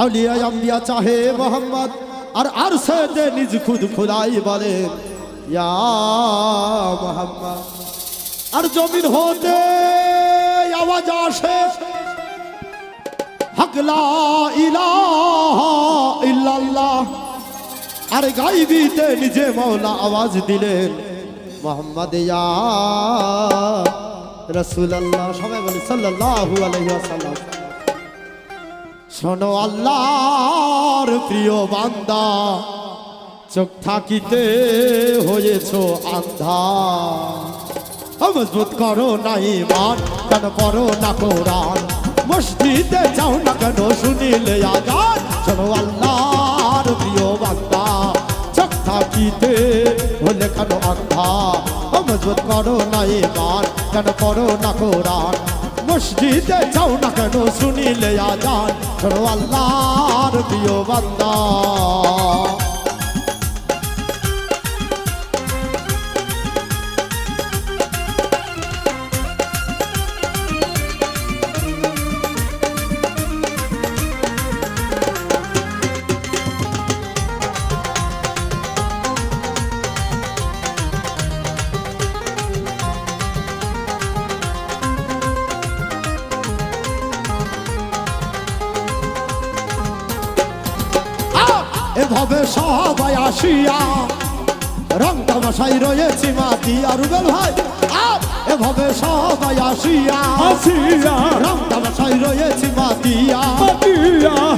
আউলিয়া আম্বিয়া চাহে মোহাম্মদ আর আরশে দে নিজ খুদ খুদাই বলেন ইয়া মোহাম্মদ। আর জমিন হতে আওয়াজ আসে হক লা ইলাহা ইল্লাল্লাহ। আর গাইবিতে নিজে মওলা আওয়াজ দিলেন মোহাম্মদ ইয়া রাসূলুল্লাহ। সবাই বলে সাল্লাল্লাহু আলাইহি ওয়াসাল্লাম। শোনো আল্লাহর প্রিয় বান্দা, চোখ থাকিতে হয়েছ আন্ধা। মজবুত করো না ঈমান, কেন করো না কোরআন। মসজিদে যাও না কেন শুনিলে আযান। শোনো আল্লাহর প্রিয় বান্দা, চোখ থাকিতে হলে কেন আন্ধা। মজবুত করো না ঈমান, কেন করো না কোরআন। মসজিদে যাও না কেন শুনিলে আযান। শোনো আল্লাহর প্রিয় বান্দা। এভাবে সবাই আসিয়া রং তামাশাই রয়েছি মাতিয়া। রুবেল ভাই এভাবে সবাই আসিয়া রং তামাশাই রয়েছি মাতিয়া।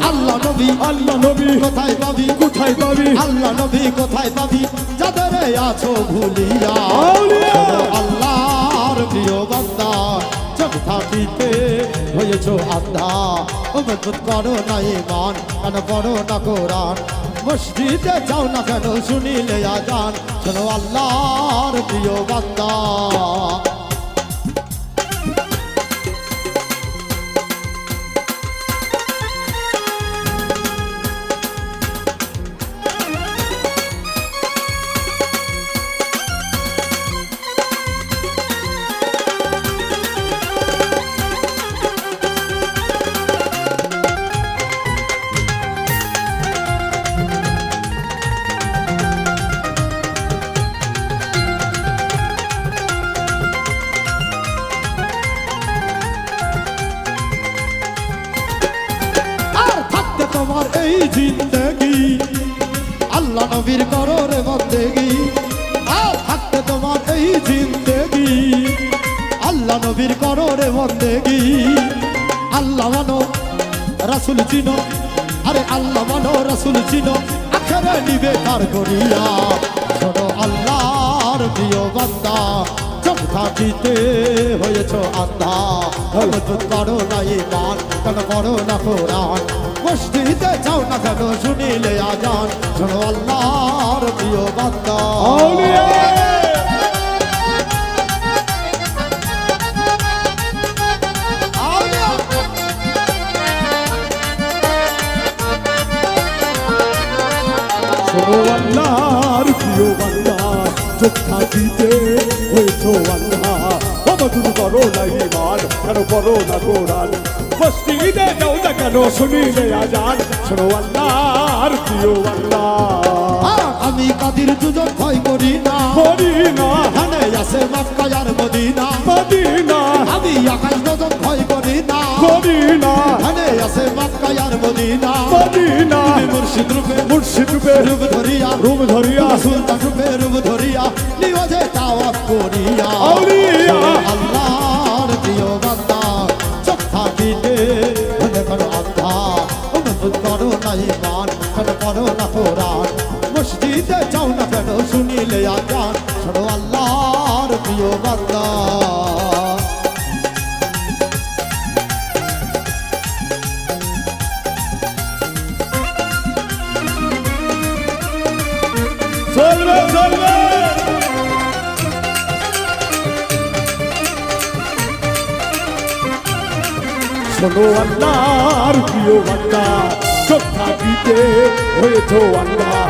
আল্লাহ নবী কোথায় পাবি, কোথায় পাবি আল্লাহ নবী কোথায় পাবি, যাদের আছো ভুলিয়া। আল্লাহর প্রিয় বান্দা, চোখ থাকিতে হয়েছ আন্ধা। মজবুত করো না ঈমান, কেন করো না কোরআন। মসজিদে যাও না কেন শুনিলে আযান। শোনো আল্লাহর প্রিয় বান্দা। তোমার এই জিন্দেগি আল্লাহ নবীর করো রে বন্দেগি। আর থাকতে তোমার এই জিন্দেগি আল্লাহ নবীর করো রে বন্দেগি। আল্লাহ মানো রাসূল চিনো, আরে আল্লাহ মানো রাসূল চিনো, আখেরে নিবে কার করিয়া। শোনো আল্লাহর প্রিয় বান্দা, চোখ থাকিতে হয়েছ আন্ধা। মজবুত করো না ঈমান, কেন করো না কোরআন। মসজিদে যাও না কেন শুনিলে আযান। শোনো আল্লাহর প্রিয় বান্দা। শোনো আল্লাহর প্রিয় বান্দা, চোখ থাকিতে হয়েছ আন্ধা। মজবুত করো না ঈমান, কেন করো না কোরআন। মসজিদে যাও না কেন শুনিলে আযান। শোনো আল্লাহর প্রিয় বান্দা। আমি কাদির দুজন ভয় করি না, এখানে আছে মক্কা আর মদিনা। আমি আকাশ দুজন ভয় করি না, এখানে আছে মক্কা আর মদিনা। মুর্শিদ রূপে রূপ ধরিয়া সুলতান রূপে রূপ ধরিয়া নিওয়াজে তাওয়াফ করিয়া। আল্লাহর প্রিয় বান্দা, চোখ থাকিতে হলে করো আন্ধা। মজবুত করো না ঈমান, কেন করো না কোরআন। মসজিদে যাও না কেন শুনিলে আযান। শোনো আল্লাহর প্রিয় বান্দা। চলবে চলবে। শোনো আল্লাহর প্রিয় বান্দা, চোখ থাকিতে হয়েছ আন্ধা।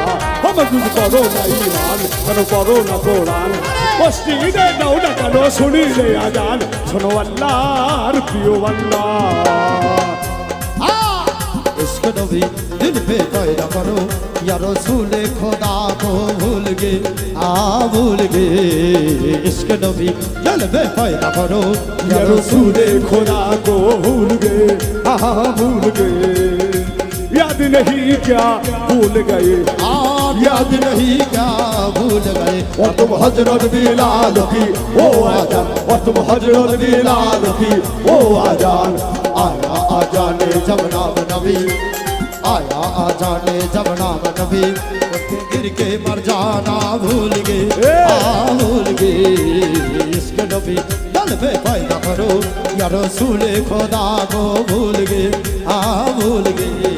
মজবুত করো না ঈমান, কেন করো না কোরআন। মসজিদে যাও না কেন শুনিলে আযান। শোনো আল্লাহর প্রিয় বান্দা। इश्क नबी दिल पे पैदा करो या रसूल खुदा को भूल गए भूल गए इश्क नबी दिल पे पैदा करो या रसूल खुदा को भूल गए भूल गए याद नहीं क्या भूल गए याद नहीं क्या भूल गए और तुम हजरत बिलाल की ओ आजान और तुम हजरत बिलाल की ओ आजान आया आजाने जब नाम नबी आया आजाने जब नाम नबी गिर के मर जाना भूल गए भूल गए इश्क नबी दिल पे पैदा करो या रसूल खुदा को भूल गए भूल गए